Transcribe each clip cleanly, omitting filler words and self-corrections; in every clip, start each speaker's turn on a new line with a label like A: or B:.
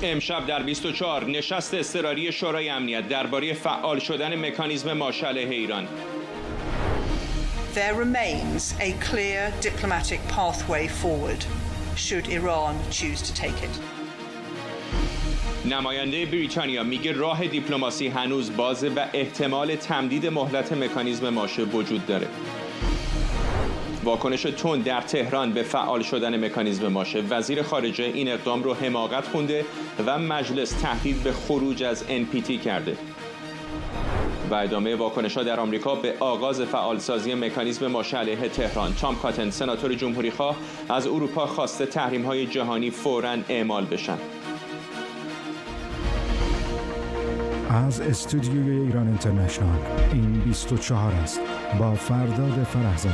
A: امشب در 24 نشست اضطراری شورای امنیت درباره فعال شدن مکانیزم ماشه علیه ایران.
B: There remains a clear diplomatic pathway forward should Iran choose to take it.
A: نماینده بریتانیا میگه راه دیپلماسی هنوز بازه و احتمال تمدید مهلت مکانیزم ماشه وجود داره. واکنش تند در تهران به فعال شدن مکانیزم ماشه. وزیر خارجه این اقدام رو حماقت خونده و مجلس تهدید به خروج از NPT کرده. و ادامه واکنش‌ها در آمریکا به آغاز فعالسازی مکانیزم ماشه علیه تهران. تام کاتن سناتور جمهوری‌خواه از اروپا خواسته تحریم‌های جهانی فوراً اعمال بشن.
C: از استودیوی ایران اینترنشنال این 24 است با فرداد فرهزاد.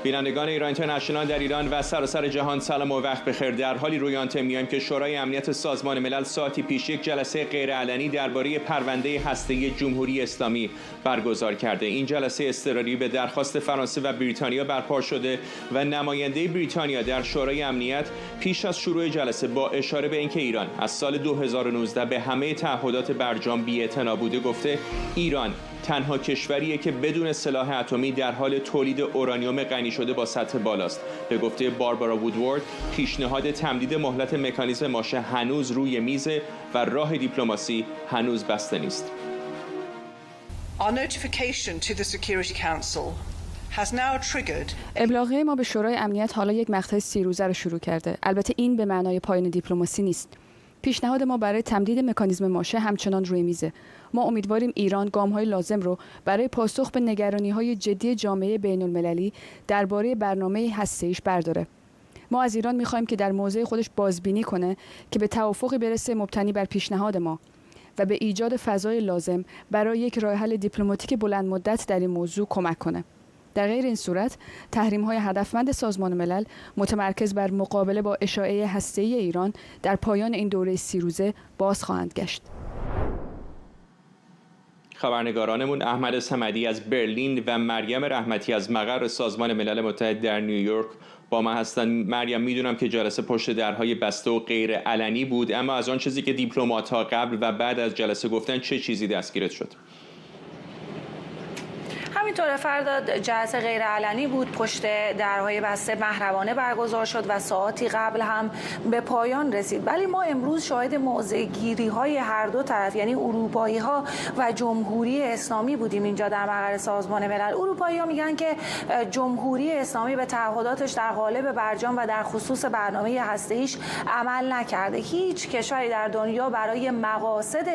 A: بینندگان ایران اینترنشنال در ایران و سراسر جهان سلام و وقت بخیر. در حالی روی آنتن میایم که شورای امنیت سازمان ملل ساعتی پیش یک جلسه غیرعلنی درباره پرونده هسته‌ای جمهوری اسلامی برگزار کرده. این جلسه اضطراری به درخواست فرانسه و بریتانیا برپا شده و نماینده بریتانیا در شورای امنیت پیش از شروع جلسه با اشاره به اینکه ایران از سال 2019 به همه تعهدات برجام بی‌اعتنا بوده گفته ایران تنها کشوریه که بدون سلاح اتمی در حال تولید اورانیوم غنی شده با سطح بالاست. به گفته باربارا وودورد پیشنهاد تمدید مهلت مکانیزم ماشه هنوز روی میزه و راه دیپلماسی هنوز بسته نیست.
B: Our notification to the Security Council has now triggered.
D: ابلاغیه ما به شورای امنیت حالا یک مقطع 30 روزه رو شروع کرده. البته این به معنای پایان دیپلماسی نیست. پیشنهاد ما برای تمدید مکانیزم ماشه همچنان روی میزه. ما امیدواریم ایران گام‌های لازم رو برای پاسخ به نگرانی‌های جدی جامعه بین‌المللی درباره برنامه هسته‌ایش برداره. ما از ایران می‌خوایم که در موضع خودش بازبینی کنه که به توافقی برسه مبتنی بر پیشنهاد ما و به ایجاد فضای لازم برای یک راه حل دیپلماتیک بلند مدت در این موضوع کمک کنه. در غیر این صورت تحریم‌های هدفمند سازمان ملل متمرکز بر مقابله با اشاعه هسته‌ای ایران در پایان این دوره 30 روزه باز خواهند گشت.
A: خبرنگارانمون احمد صمدی از برلین و مریم رحمتی از مقر سازمان ملل متحد در نیویورک با من هستن. مریم، میدونم که جلسه پشت درهای بسته و غیر علنی بود، اما از آن چیزی که دیپلمات‌ها قبل و بعد از جلسه گفتن چه چیزی دستگیرت شد؟
E: همینطور فرداد، جلسه غیر علنی بود، پشت درهای بسته محرمانه برگزار شد و ساعاتی قبل هم به پایان رسید. ولی ما امروز شاهد موضع‌گیری‌های هر دو طرف، یعنی اروپایی‌ها و جمهوری اسلامی بودیم اینجا در مقر سازمان ملل. اروپایی‌ها میگن که جمهوری اسلامی به تعهداتش در قالب برجام و در خصوص برنامه هسته‌ایش عمل نکرده. هیچ کشوری در دنیا برای مقاصد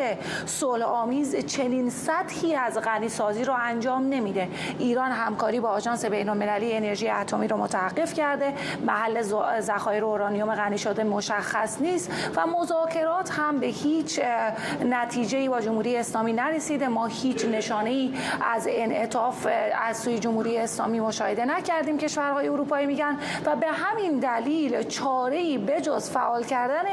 E: صلح‌آمیز چنین سطحی از غنی‌سازی رو انجام نمیده. ایران همکاری با آژانس بین‌المللی انرژی اتمی رو متوقف کرده، محل ذخایر اورانیوم غنی شده مشخص نیست و مذاکرات هم به هیچ نتیجه‌ای با جمهوری اسلامی نرسیده. ما هیچ نشانه‌ای از انعطاف از سوی جمهوری اسلامی مشاهده نکردیم، کشورهای اروپایی میگن، و به همین دلیل چاره‌ای بجز فعال کردن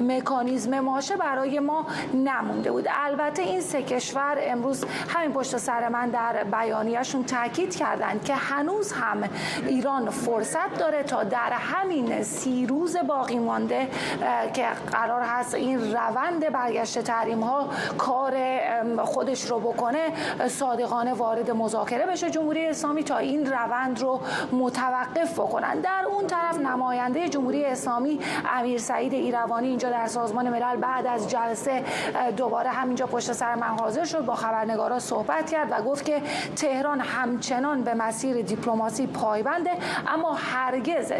E: مکانیزم ماشه برای ما نمونده بود. البته این سه کشور امروز همین پشت سر من در بیانیه‌شون تاکید کردند که هنوز هم ایران فرصت داره تا در همین 30 روز باقی مانده که قرار هست این روند برگشت تحریم‌ها کار خودش رو بکنه، صادقانه وارد مذاکره بشه جمهوری اسلامی تا این روند رو متوقف بکنن. در اون طرف نماینده جمهوری اسلامی امیر سعید ایروانی اینجا در سازمان ملل بعد از جلسه دوباره همینجا پشت سر من حاضر شد، با خبرنگارا صحبت کرد و گفت که تهران همچنان به مسیر دیپلماسی پایبنده، اما هرگز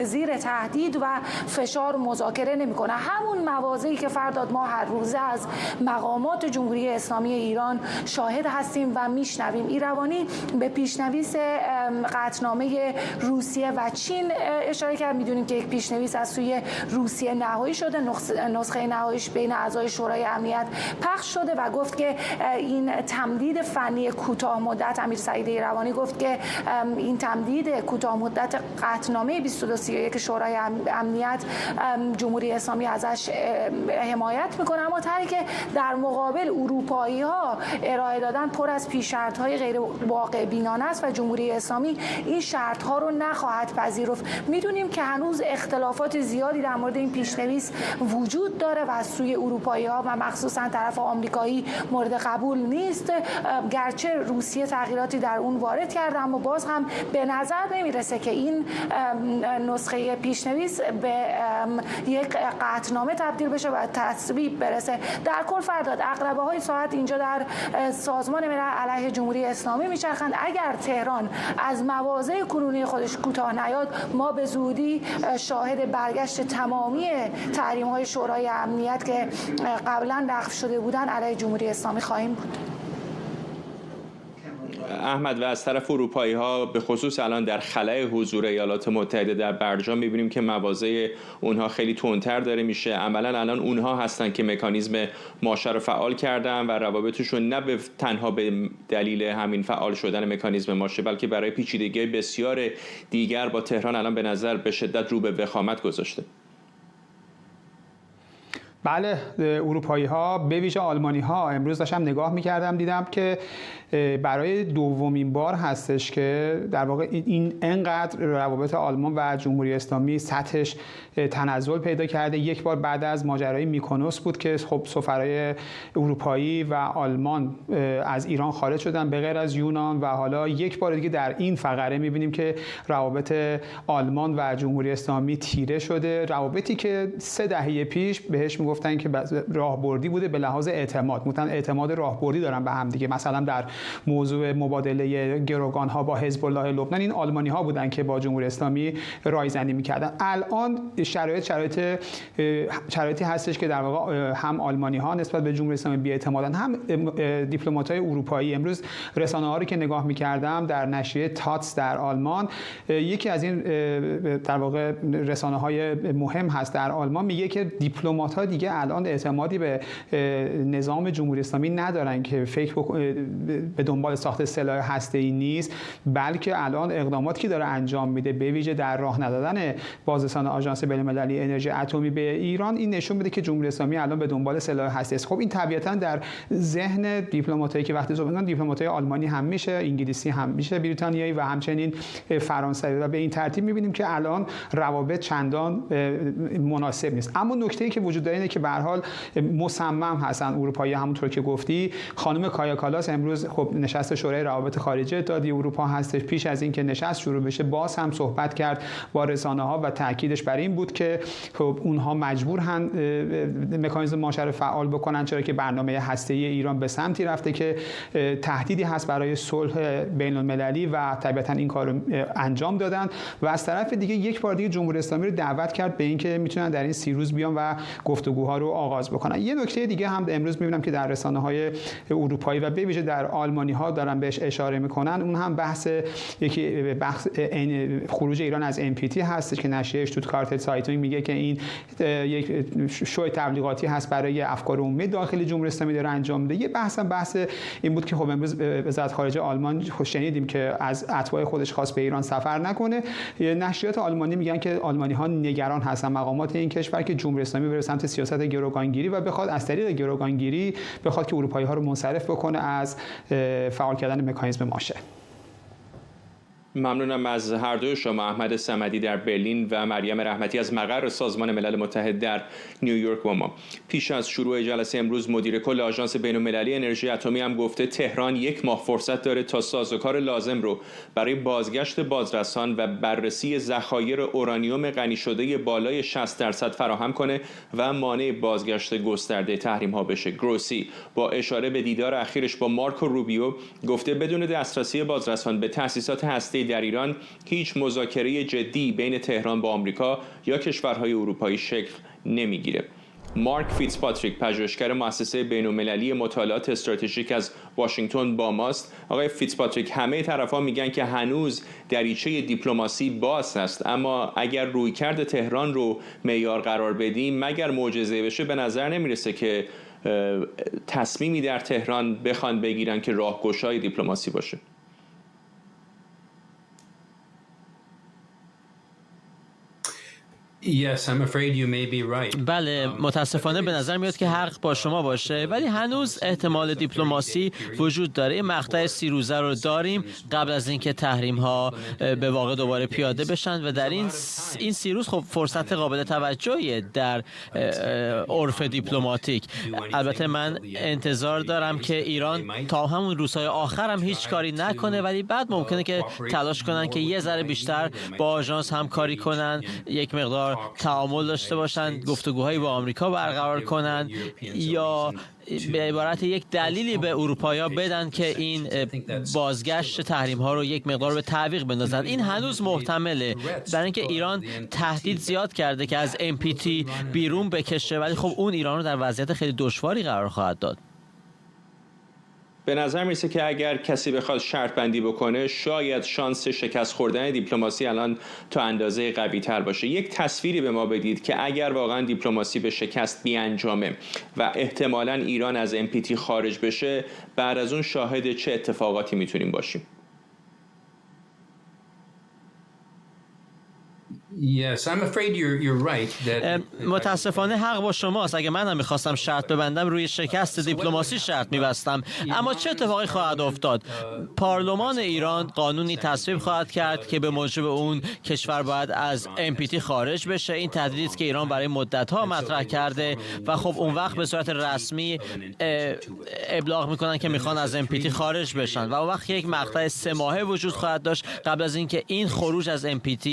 E: زیر تهدید و فشار مذاکره نمی‌کنه. همون مواضعی که فرداد ما هر روزه از مقامات جمهوری اسلامی ایران شاهد هستیم و میشنویم. ایروانی به پیشنویس قطعنامه روسیه و چین اشاره کرد. میدونیم که یک پیشنویس از سوی روسیه نهایی شده، نسخه نهاییش بین اعضای شورای امنیت پخش شده و گفت که این تمدید فنی کوتاه مدت فقط امیر سعید ایروانی گفت که این تمدید کوتاه مدت قطعنامه 2231 شورای امنیت جمهوری اسلامی ازش حمایت میکنه، اما طرحی که در مقابل اروپایی ها ارائه دادن پر از پیش‌شرط های غیر واقع بینانه است و جمهوری اسلامی این شرط ها رو نخواهد پذیرفت. میدونیم که هنوز اختلافات زیادی در مورد این پیشنویس وجود داره و از سوی اروپایی ها و مخصوصا طرف آمریکایی مورد قبول نیست، گرچه روسیه تغییراتی در اون وارد کرده، اما باز هم به نظر نمیرسه که این نسخه پیشنویس به یک قطعنامه تبدیل بشه و تصویب برسه. در کل فرداد عقربه های ساعت اینجا در سازمان ملل علیه جمهوری اسلامی میچرخند. اگر تهران از مواضع کنونی خودش کوتاه نیاد، ما به زودی شاهد برگشت تمامی تحریم های شورای امنیت که قبلا لغو شده بودن علیه جمهوری اسلامی خواهیم بود.
A: احمد، و از طرف اروپایی ها به خصوص الان در خلأ حضور ایالات متحده در برجام میبینیم که مواضع اونها خیلی تندتر داره میشه. عملا الان اونها هستن که مکانیزم ماشه رو فعال کردن و روابطشون نه تنها به دلیل همین فعال شدن مکانیزم ماشه، بلکه برای پیچیدگی بسیار دیگر با تهران الان به نظر به شدت رو به وخامت گذاشته.
F: بله، اروپایی ها به ویژه آلمانی ها، امروز داشتم نگاه میکردم دیدم که برای دومین بار هستش که در واقع این انقدر روابط آلمان و جمهوری اسلامی سطحش تنزل پیدا کرده. یک بار بعد از ماجرای میکونوس بود که خب سفرای اروپایی و آلمان از ایران خارج شدن به غیر از یونان، و حالا یک بار دیگه در این فقره میبینیم که روابط آلمان و جمهوری اسلامی تیره شده. روابطی که 3 دهه پیش بهش میگفتن که راهبردی بوده به لحاظ اعتماد، مثلا اعتماد راهبردی دارن به هم دیگه. مثلا در موضوع مبادله گروگان ها با حزب الله لبنان این آلمانی ها بودن که با جمهوری اسلامی رایزنی میکردن. الان شرایطی هستش که در واقع هم آلمانی ها نسبت به جمهوری اسلامی بی‌اعتمادن، هم دیپلمات های اروپایی. امروز رسانه ها رو که نگاه میکردم در نشریه تاتس در آلمان، یکی از این در واقع رسانه های مهم هست در آلمان، میگه که دیپلمات ها دیگه الان اعتمادی به نظام جمهوری اسلامی ندارن که فکر به دنبال ساخت سلاح هسته‌ای نیست، بلکه الان اقداماتی که داره انجام میده به ویژه در راه ندادن بازرسان آژانس بین‌المللی انرژی اتمی به ایران، این نشون میده که جمهوری اسلامی الان به دنبال سلاح هسته است. خب این طبیعتا در ذهن دیپلماتایی که وقتی صحبت می‌کنن، دیپلماتای آلمانی هم میشه، انگلیسی هم میشه، بریتانیایی و همچنین فرانسوی، و به این ترتیب می‌بینیم که الان روابط چندان مناسب نیست. اما نکته‌ای که وجود داره اینه که به هر حال مصمم هستن اروپایی، همونطور که گفتی. خانم کایا کالاس امروز خب نشست شورای روابط خارجه اتحادیه اروپا هستش. پیش از اینکه نشست شروع بشه باز هم صحبت کرد با رسانه‌ها و تاکیدش بر این بود که خب اونها مجبورن مکانیزم ماشه رو فعال بکنن، چرا که برنامه هسته‌ای ایران به سمتی رفته که تهدیدی هست برای صلح بین‌المللی و طبیعتاً این کارو انجام دادن. و از طرف دیگه یک بار دیگه جمهوری اسلامی رو دعوت کرد به اینکه میتونن در این 30 روز بیان و گفتگوها رو آغاز بکنن. یه نکته دیگه هم امروز میبینم که در رسانه‌های اروپایی و به ویژه در آلمانی ها دارن بهش اشاره میکنن، اون هم بحث خروج ایران از NPT هست که نشریه اشتوتگارت سایتونگ میگه که این یک شو تبلیغاتی هست برای افکار عمومی داخل جمهوری اسلامی داره انجام میده. یه بحث این بود که خب امروز وزارت خارجه آلمان شنیدیم که از اتباع خودش خواست به ایران سفر نکنه. نشریات آلمانی میگن که آلمانی ها نگران هستن مقامات این کشور که جمهوری اسلامی بره سمت سیاست گروگانگیری و بخواد از طریق گروگانگیری بخواد که اروپایی ها رو منصرف بکنه از فعال کردن مکانیزم ماشه.
A: ممنونم از هر دوی شما، احمد صمدی در برلین و مریم رحمتی از مقر سازمان ملل متحد در نیویورک با ما. پیش از شروع جلسه امروز مدیر کل آژانس بین‌المللی انرژی اتمی هم گفته تهران 1 ماه فرصت داره تا سازوکار لازم رو برای بازگشت بازرسان و بررسی ذخایر اورانیوم غنی شده بالای 60% فراهم کنه و مانع بازگشت گسترده تحریم‌ها بشه. گروسی با اشاره به دیدار اخیرش با مارکو روبیو گفته بدون دسترسی بازرسان به تأسیسات هسته‌ای در ایران هیچ مذاکره جدی بین تهران با آمریکا یا کشورهای اروپایی شکل نمیگیره. مارک فیتزپاتریک، پژوهشگر مؤسسه بین‌المللی مطالعات استراتژیک از واشنگتن با ماست. آقای فیتزپاتریک، همه طرفا میگن که هنوز دریچه دیپلماسی باز است، اما اگر رویکرد تهران رو معیار قرار بدیم مگر معجزه بشه به نظر نمیرسه که تصمیمی در تهران بخوان بگیرن که راهگشای دیپلماسی باشه.
G: بله، متاسفانه به نظر میاد که حق با شما باشه، ولی هنوز احتمال دیپلماسی وجود داره. این مقطع 30 روزه رو داریم قبل از اینکه تحریم ها به واقع دوباره پیاده بشن و در این 30 روز خب فرصت قابل توجهیه در عرف دیپلماتیک. البته من انتظار دارم که ایران تا همون روزهای آخر هم هیچ کاری نکنه، ولی بعد ممکنه که تلاش کنن که یه ذره بیشتر با آژانس همکاری کنن، یک مقدار تعامل داشته باشن، گفتگوهایی با آمریکا برقرار کنن، یا به عبارت یک دلیلی به اروپایی‌ها بدن که این بازگشت تحریم ها رو یک مقدار به تعویق بندازن. این هنوز محتمله، برای اینکه ایران تهدید زیاد کرده که از NPT بیرون بکشه، ولی خب اون ایران رو در وضعیت خیلی دشواری قرار خواهد داد.
A: به نظر میرسه که اگر کسی بخواد شرط بندی بکنه، شاید شانس شکست خوردن دیپلماسی الان تا اندازه قوی تر باشه. یک تصویری به ما بدید که اگر واقعا دیپلماسی به شکست بیانجامه و احتمالاً ایران از NPT خارج بشه، بعد از اون شاهد چه اتفاقاتی میتونیم باشیم؟
G: متاسفانه حق با شماست. اگه من هم میخواستم شرط ببندم، روی شکست دیپلماسی شرط میبستم. اما چه اتفاقی خواهد افتاد؟ پارلمان ایران قانونی تصویب خواهد کرد که به موجب اون کشور باید از NPT خارج بشه. این تهدیدی است که ایران برای مدت‌ها مطرح کرده و خب اون وقت به صورت رسمی ابلاغ میکنن که میخوان از NPT خارج بشن و اون وقت یک مقطع 3 ماهه وجود خواهد داشت قبل از اینکه این خروج از NPT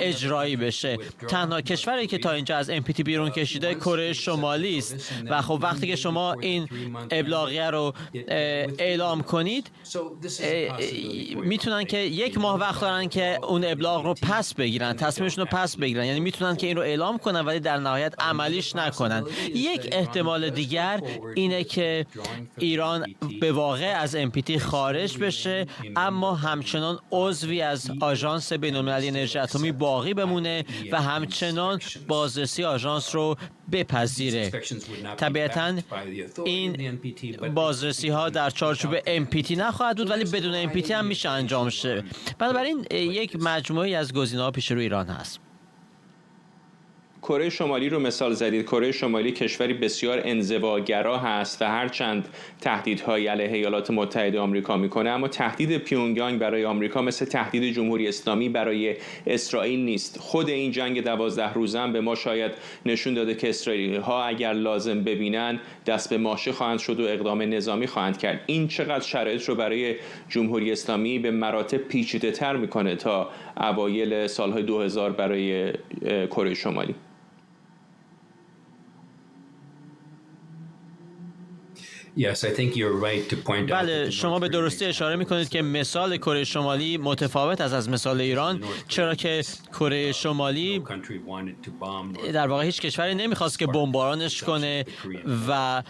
G: اجرایی بشه. تنها کشوری که تا اینجا از NPT بیرون کشیده کره شمالی است و خب وقتی که شما این ابلاغیه رو اعلام کنید، میتونن که 1 ماه وقت دارن که اون ابلاغ رو پس بگیرن، تصمیمشون رو پس بگیرن. یعنی میتونن که این رو اعلام کنن ولی در نهایت عملیش نکنن. یک احتمال دیگر اینه که ایران به واقع از NPT خارج بشه، اما همچنان عضوی از آژانس بین‌المللی انرژی اتمی باقی بمونه و همچنان بازرسی آژانس رو بپذیره. طبیعتاً این بازرسی ها در چارچوب NPT نخواهد بود، ولی بدون NPT هم میشه انجام شه. بنابراین یک مجموعه از گزینه‌ها پیش روی ایران هست.
A: کره شمالی رو مثال زدید. کره شمالی کشوری بسیار انزواگرا هست و هرچند تهدیدهای علیه ایالات متحده آمریکا میکنه، اما تهدید پیونگیانگ برای آمریکا مثل تهدید جمهوری اسلامی برای اسرائیل نیست. خود این جنگ 12 روزه هم به ما شاید نشون داده که اسرائیلی ها اگر لازم ببینن دست به ماشه خواهند شد و اقدام نظامی خواهند کرد. این چقدر شرایط رو برای جمهوری اسلامی به مراتب پیچیده تر میکنه تا اوایل سالهای 2000 برای کره شمالی.
G: بله، شما به درستی اشاره میکنید که مثال کره شمالی متفاوت از مثال ایران، چرا که کره شمالی در واقع هیچ کشوری نمیخواست که بمبارانش کنه و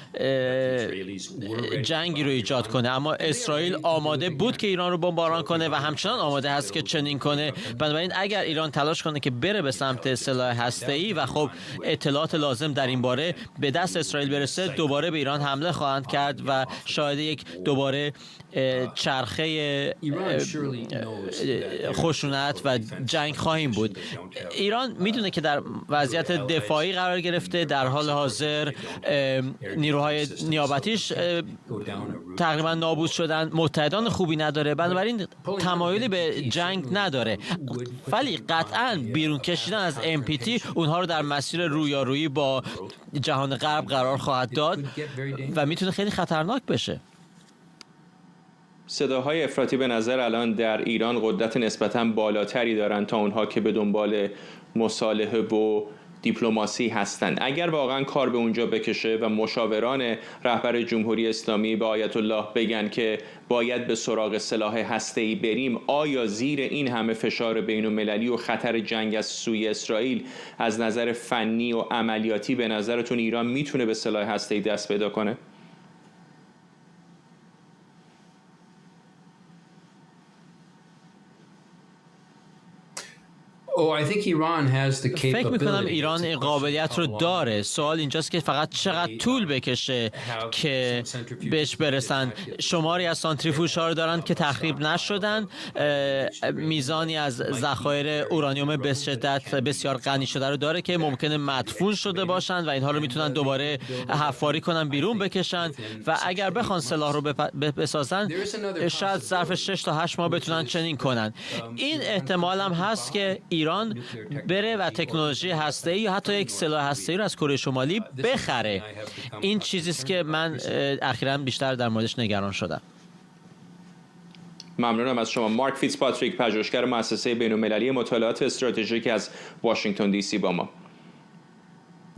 G: جنگی رو ایجاد کنه، اما اسرائیل آماده بود که ایران رو بمباران کنه و همچنان آماده هست که چنین کنه. بنابراین اگر ایران تلاش کنه که بره به سمت سلاح هسته‌ای و خب اطلاعات لازم در این باره به دست اسرائیل برسه، دوباره به ایران حمله خواهند کرد و شاید یک دوباره چرخه خشونت و جنگ خواهیم بود. ایران میدونه که در وضعیت دفاعی قرار گرفته، در حال حاضر نیروهای نیابتیش تقریبا نابود شدن، متحدان خوبی نداره، بنابراین تمایلی به جنگ نداره، ولی قطعاً بیرون کشیدن از NPT اونها رو در مسیر رویارویی با جهان غرب قرار خواهد داد و میتونه خیلی خطرناک بشه.
A: صداهای افراطی به نظر الان در ایران قدرت نسبتاً بالاتری دارن تا اونها که به دنبال مصالحه و دیپلماسی هستند. اگر واقعا کار به اونجا بکشه و مشاوران رهبر جمهوری اسلامی به آیت الله بگن که باید به سراغ سلاح هسته‌ای بریم، آیا زیر این همه فشار بین‌المللی و خطر جنگ از سوی اسرائیل از نظر فنی و عملیاتی به نظرتون ایران میتونه به سلاح هسته‌ای دست پیدا کنه؟
G: فکر میکنم ایران این قابلیت رو داره. سوال اینجاست که فقط چقدر طول بکشه که بهش برسن. شماری از سانتریفوژها رو دارن که تخریب نشدن، میزانی از ذخایر اورانیوم به شدت بسیار غنی شده رو داره که ممکنه مدفون شده باشن و اینها رو میتونن دوباره حفاری کنن، بیرون بکشن و اگر بخوان سلاح رو بسازن شاید ظرف 6 تا 8 ماه بتونن چنین کنن. این احتمال هم هست که ایران بره و تکنولوژی هسته‌ای یا حتی یک سلاح هسته‌ای رو از کره شمالی بخره. این چیزی است که من اخیراً بیشتر در موردش نگران شدم.
A: ممنونم از شما. مارک فیتزپاتریک، پژوهشگر مؤسسه بین‌المللی مطالعات استراتژیک از واشنگتن دی سی با ما.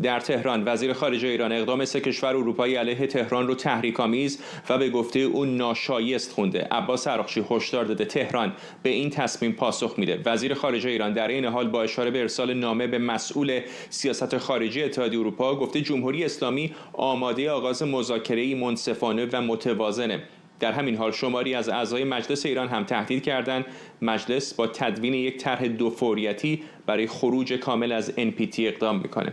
A: در تهران وزیر خارجه ایران اقدام 3 کشور اروپایی علیه تهران رو تحریک‌آمیز و به گفته او ناشایست خونده. عباس عراقچی هشدار داده تهران به این تصمیم پاسخ میده. وزیر خارجه ایران در این حال با اشاره به ارسال نامه به مسئول سیاست خارجی اتحادیه اروپا گفته جمهوری اسلامی آماده آغاز مذاکره‌ای منصفانه و متوازنه. در همین حال شماری از اعضای مجلس ایران هم تهدید کردند مجلس با تدوین یک طرح دوفوریتی برای خروج کامل از NPT اقدام میکنه.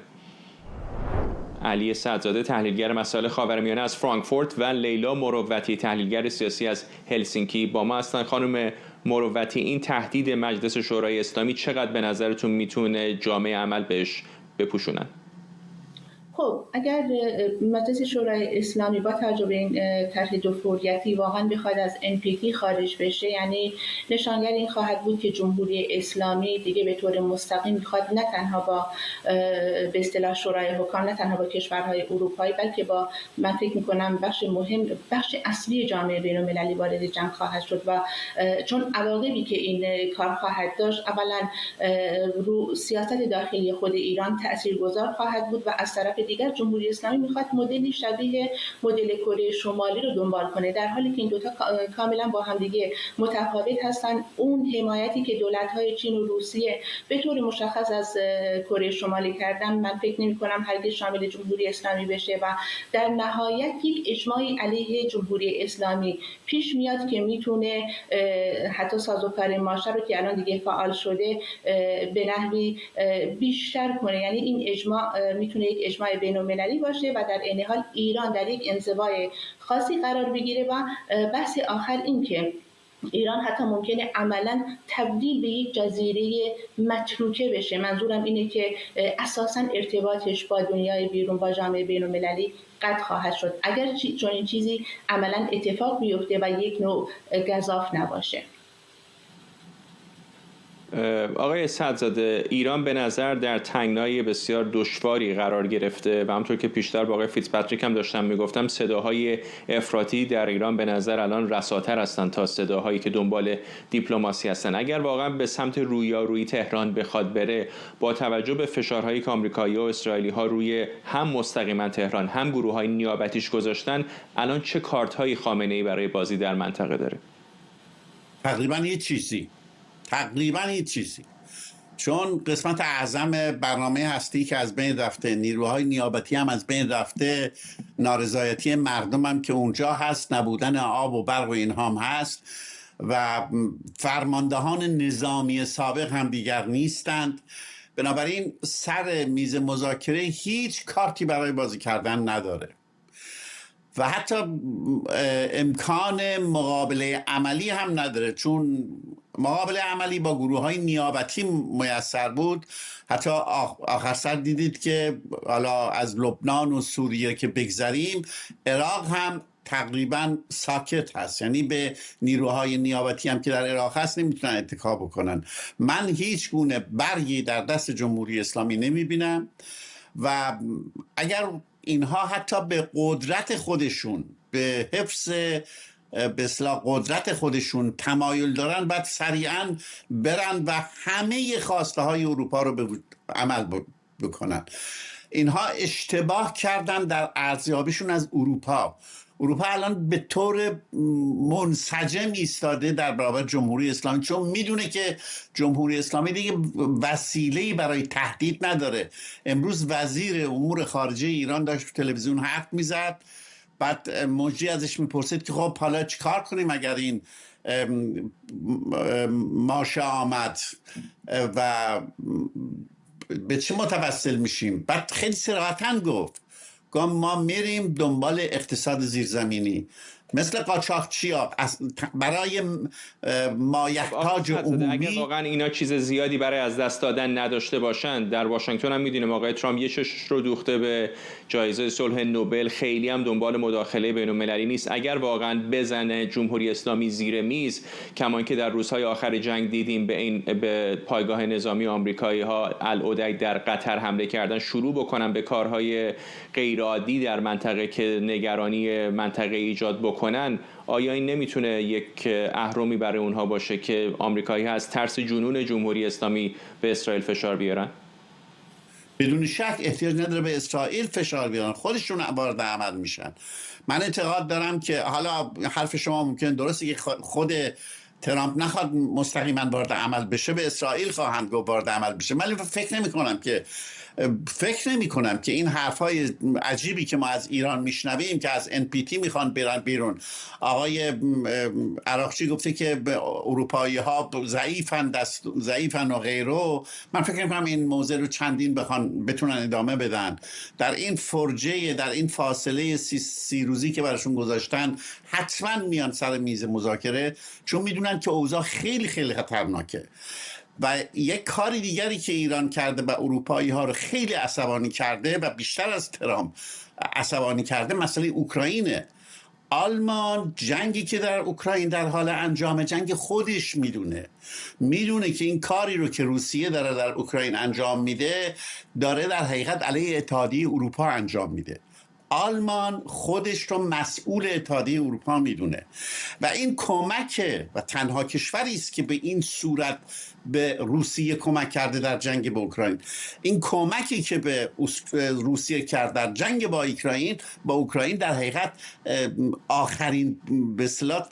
A: علی سعدزاده تحلیلگر مسائل خاورمیانه از فرانکفورت و لیلا مروتی تحلیلگر سیاسی از هلسینکی با ما هستند. خانم مروتی، این تهدید مجلس شورای اسلامی چقدر به نظرتون میتونه جامعه عمل بهش بپوشونن؟
H: خب اگر مجلس شورای اسلامی با توجه به این طرح دوفوریتی واقعا بخواد از NPT خارج بشه، یعنی نشانگر این خواهد بود که جمهوری اسلامی دیگه به طور مستقیم میخواد نه تنها با به اصطلاح شورای حکام، نه تنها با کشورهای اروپایی، بلکه با من فکر میکنم بخش اصلی جامعه بین‌المللی وارد جنگ خواهد شد و چون عواقبی که این کار خواهد داشت اولا رو سیاست داخلی خود ایران تاثیرگذار خواهد بود و از طرف دیگر جمهوری اسلامی میخواد مدلی شبیه مدل کره شمالی رو دنبال کنه، در حالی که این دوتا کاملا با هم دیگه متفاوت هستن. اون حمایتی که دولت‌های چین و روسیه به طور مشخص از کره شمالی کردن، من فکر نمی‌کنم هرگز شامل جمهوری اسلامی بشه و در نهایت یک اجماعی علیه جمهوری اسلامی پیش میاد که میتونه حتی سازوکار ماشه رو که الان دیگه فعال شده به نحوی بیشتر کنه. یعنی این اجماع میتونه یک اجماع بین‌المللی باشه و در عین حال ایران در یک انزوای خاصی قرار بگیره و بحث آخر این که ایران حتی ممکنه عملاً تبدیل به یک جزیره متروکه بشه. منظورم اینه که اساساً ارتباطش با دنیای بیرون، با جامعه بین‌المللی قطع خواهد شد اگر چون این چیزی عملاً اتفاق بیفته و یک نوع گزاف نباشه.
A: آقای سعدزاده، ایران به نظر در تنگنای بسیار دشواری قرار گرفته و همطور که پیشتر با آقای فیتزپاتریک هم داشتم میگفتم صداهای افراطی در ایران به نظر الان رساتر هستند تا صداهایی که دنبال دیپلماسی هستند. اگر واقعا به سمت رویارویی تهران بخواد بره، با توجه به فشارهایی که آمریکایی و اسرائیلی ها روی هم مستقیما تهران هم گروه های نیابتیش گذاشتن، الان چه کارت‌هایی خامنه‌ای برای بازی در منطقه داره؟
I: تقریبا هیچ چیزی، چون قسمت اعظم برنامه هستی که از بین رفته، نیروهای نیابتی هم از بین رفته، نارضایتی مردم هم که اونجا هست، نبودن آب و برق و اینها هم هست و فرماندهان نظامی سابق هم دیگر نیستند. بنابراین سر میز مذاکره هیچ کارتی برای بازی کردن نداره و حتی امکان مقابله عملی هم نداره، چون مقابله عملی با گروه های نیابتی میسر بود. حتی آخر سر دیدید که حالا از لبنان و سوریه که بگذریم، عراق هم تقریبا ساکت هست، یعنی به نیروهای نیابتی هم که در عراق هست نمیتونن اتکا بکنن. من هیچ گونه برگی در دست جمهوری اسلامی نمیبینم و اگر اینها حتی به قدرت خودشون، به حفظ به اصطلاح قدرت خودشون تمایل دارن، باید سریعا برن و همه خواسته های اروپا رو به عمل بکنن. اینها اشتباه کردن در ارزیابیشون از اروپا. اروپا الان به طور منسجم ایستاده در برابر جمهوری اسلامی، چون میدونه که جمهوری اسلامی دیگه وسیله‌ای برای تهدید نداره. امروز وزیر امور خارجه ایران داشت تو تلویزیون حرف میزد، بعد مجری ازش میپرسید که خب حالا چیکار کنیم اگر این ماشه آمد و به چه متوسل میشیم؟ بعد خیلی صراحتاً گفت ما میریم دنبال اقتصاد زیرزمینی مثل قاچاقچیا برای مایحتاج عمومی.
A: اگر واقعا اینا چیز زیادی برای از دست دادن نداشته باشن، در واشنگتن هم میدونیم آقای ترامپ یه چشش رو دوخته به جایزه صلح نوبل، خیلی هم دنبال مداخله بین‌المللی نیست. اگر واقعا بزنه جمهوری اسلامی زیر میز، کمان که در روزهای آخر جنگ دیدیم به پایگاه نظامی آمریکایی ها العدک در قطر حمله کردن، شروع بکنن به کارهای غیرعادی در منطقه که نگرانی منطقه ایجاد بکنن، آیا این نمیتونه یک اهرمی برای اونها باشه که آمریکایی ها از ترس جنون جمهوری اسلامی به اسرائیل فشار بیارن؟
I: بدون شک احتیاج نداره به اسرائیل فشار بیارن، خودشون وارد عمل میشن. من اعتقاد دارم که حالا حرف شما ممکن درسته که خود ترامپ نخواد مستقیما وارد عمل بشه، به اسرائیل خواهند گفت وارد عمل بشه. من فکر نمی کنم که این حرفای عجیبی که ما از ایران میشنویم که از NPT میخوان برن بیرون، آقای عراقچی گفته که اروپایی ها ضعیفن و غیره، من فکر میکنم این موضوع رو چندین بتونن ادامه بدن. در این فرجه، در این فاصله 30 روزی که براشون گذاشتن، حتما میان سر میز مذاکره، چون میدونن که اوضاع خیلی خیلی خطرناکه. و یک کاری دیگری که ایران کرده و اروپایی ها رو خیلی عصبانی کرده و بیشتر از ترامپ عصبانی کرده، مسئله اوکراینه. آلمان جنگی که در اوکراین در حال انجام، جنگ خودش میدونه که این کاری رو که روسیه داره در اوکراین انجام میده، داره در حقیقت علیه اتحادیه اروپا انجام میده. آلمان خودش رو مسئول اتحادیه اروپا میدونه و این کمکه و تنها کشوری است که به این صورت به روسیه کمک کرده در جنگ با اوکراین. این کمکی که به روسیه کرد در جنگ با اوکراین در حقیقت آخرین به اصطلاح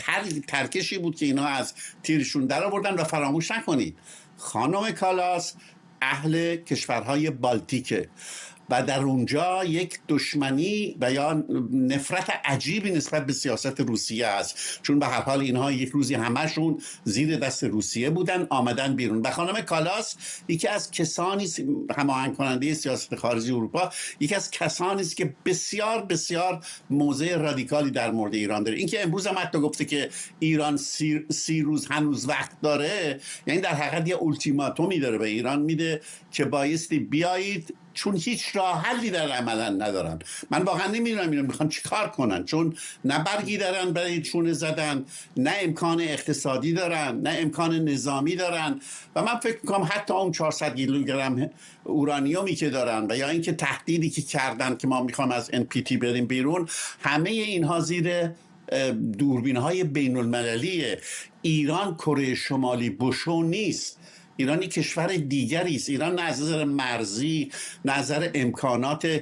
I: ترکشی بود که اینا از تیرشون در آوردن. و فراموش نکنید خانم کالاس اهل کشورهای بالتیکه و در اونجا یک دشمنی و یا نفرت عجیبی نسبت به سیاست روسیه است، چون به هر حال اینها یک روزی همشون زیر دست روسیه بودن، آمدن بیرون. و خانم کالاس یکی از کسانی هماهنگ کننده سیاست خارجی اروپا، یکی از کسانی است که بسیار بسیار موضع رادیکالی در مورد ایران داره. اینکه امروز هم حتی گفته که ایران 30 روز هنوز وقت داره، یعنی در حقیقت یه التیماتومی داره به ایران میده که بایستی بیایید، چون هیچ راه حلی در عملا ندارن. من واقعا نمیدونم اینا میخوان چیکار کنن، چون نه برگی دارن برای چونه زدن، نه امکان اقتصادی دارن، نه امکان نظامی دارن. و من فکر میکنم حتی اون 400 کیلوگرم اورانیومی که دارن و یا اینکه تهدیدی که کردن که ما میخوام از NPT بریم بیرون، همه اینها زیر دوربین‌های بین‌المللیه. ایران کره شمالی بوشو نیست. ایرانی کشور دیگری است. ایران نه از نظر مرزی، نه از نظر امکانات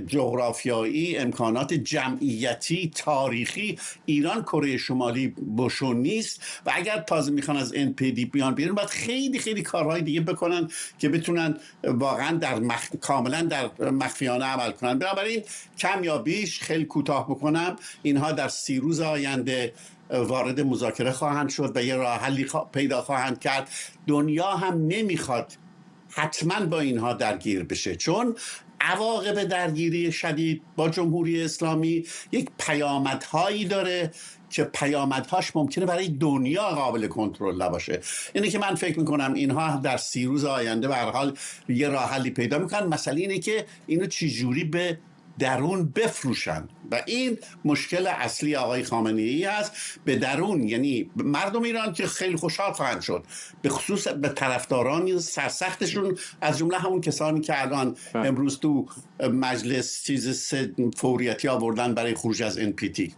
I: جغرافیایی، امکانات جمعیتی، تاریخی، ایران کره شمالی بوشو نیست. و اگر تازه میخوان از NPT بیان بیرون، باید خیلی خیلی کارهای دیگه بکنن که بتونن واقعا کاملا در مخفیانه عمل کنن. بنابراین کم یا بیش، خیلی کوتاه بکنم، اینها در 30 روز آینده وارد مذاکره خواهند شد و یه راه حلی پیدا خواهند کرد. دنیا هم نمیخواد حتما با اینها درگیر بشه، چون عواقب درگیری شدید با جمهوری اسلامی یک پیامدهایی داره که پیامدهاش ممکنه برای دنیا قابل کنترل نباشه. اینه که من فکر میکنم اینها در 30 روز آینده به هر حال یه راه حلی پیدا میکنن. مسئله اینه که اینو چجوری به درون بفروشن و این مشکل اصلی آقای خامنه‌ای است. به درون، یعنی مردم ایران که خیلی خوشحال خواهند شد، به خصوص به طرفداران سرسختشون، از جمله همون کسانی که الان امروز تو مجلس فوریتی آوردن برای خروج از NPT.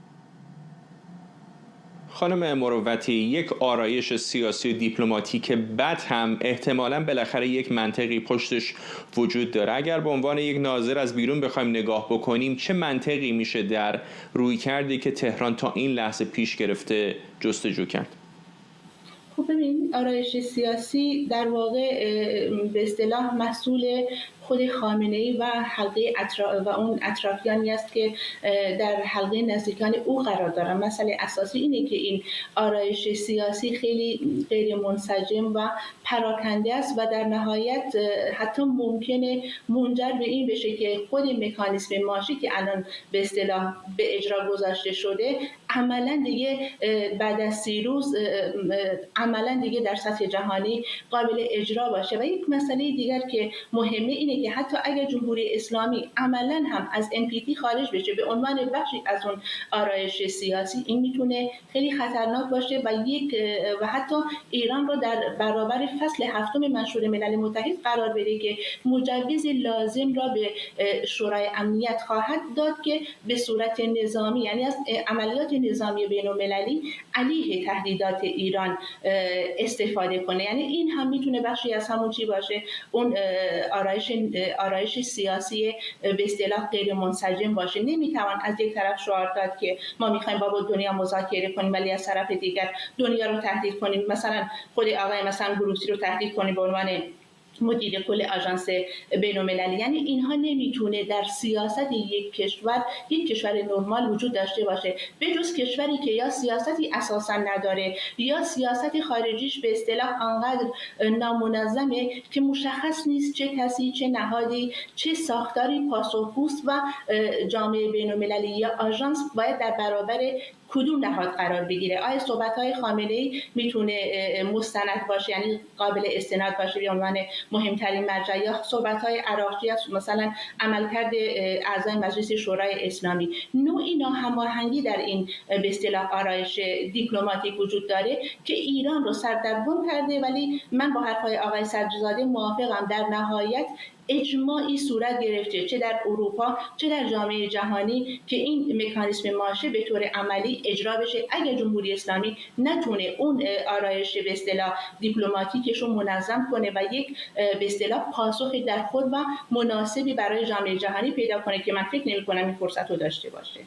A: خانم مروتی، یک آرایش سیاسی و دیپلماتیک بد هم احتمالاً بالاخره یک منطقی پشتش وجود داره. اگر به عنوان یک ناظر از بیرون بخوایم نگاه بکنیم، چه منطقی میشه در رویکردی که تهران تا این لحظه پیش گرفته جستجو کرد؟
H: خب ببین، آرایش سیاسی در واقع به اصطلاح مسئول خود خامنه‌ای و حلقه و اون اطرافیانی است که در حلقه نزدیکان او قرار دارند. مسئله اساسی اینه که این آرایش سیاسی خیلی غیر منسجم و پراکنده است و در نهایت حتی ممکنه منجر به این بشه که خود مکانیزم ماشی که الان به اصطلاح به اجرا گذاشته شده عملاً دیگه بعد از 30 روز عملاً دیگه در سطح جهانی قابل اجرا باشه. و یک مسئله دیگر که مهمه اینه که حتی اگر جمهوری اسلامی عملاً هم از NPT خارج بشه به عنوان بخشی از اون آرایش سیاسی، این میتونه خیلی خطرناک باشه و حتی ایران رو در برابر فصل 7 منشور ملل متحد قرار بده که مجوز لازم را به شورای امنیت خواهد داد که به صورت نظامی، یعنی از عملیات نظامی بین‌المللی علیه تهدیدات ایران استفاده کنه. یعنی این هم میتونه بخشی از همون چی باشه، اون آرایش سیاسی به اصطلاح غیر منسجم باشه. نمیتوان از یک طرف شعار داد که ما میخوایم با دنیا مذاکره کنیم ولی از طرف دیگر دنیا رو تهدید کنیم، مثلا خود آقای مثلا گروسی رو تهدید کنیم به عنوان مدیر کل آژانس بین‌المللی. یعنی اینها نمیتونه در سیاست یک کشور نرمال وجود داشته باشه، به جز کشوری که یا سیاستی اساسا نداره یا سیاست خارجیش به اصطلاح آنقدر نامنظمه که مشخص نیست چه کسی، چه نهادی، چه ساختاری پاسخگوست و جامعه بین‌المللی یا آژانس باید در برابر کدوم نهاد قرار بگیره. آیا صحبت‌های خامنه‌ای میتونه مستند باشه، یعنی قابل استناد باشه به عنوان مهمترین مرجع، یا صحبت‌های عراقچی است، مثلا عملکرد اعضای مجلس شورای اسلامی؟ نوعی ناهماهنگی در این به اصطلاح آرایش دیپلماتیک وجود داره که ایران رو سردرگم کرده. ولی من با حرف‌های آقای صدرزاده موافقم، در نهایت اجماعی صورت گرفته چه در اروپا چه در جامعه جهانی که این مکانیزم ماشه به طور عملی اجرا بشه. اگر جمهوری اسلامی نتونه اون آرایش به اصطلاح دیپلماتیکش رو منظم کنه و یک به اصطلاح پاسخی در خود و مناسبی برای جامعه جهانی پیدا کنه، که من فکر نمی‌کنم این فرصت رو داشته باشه.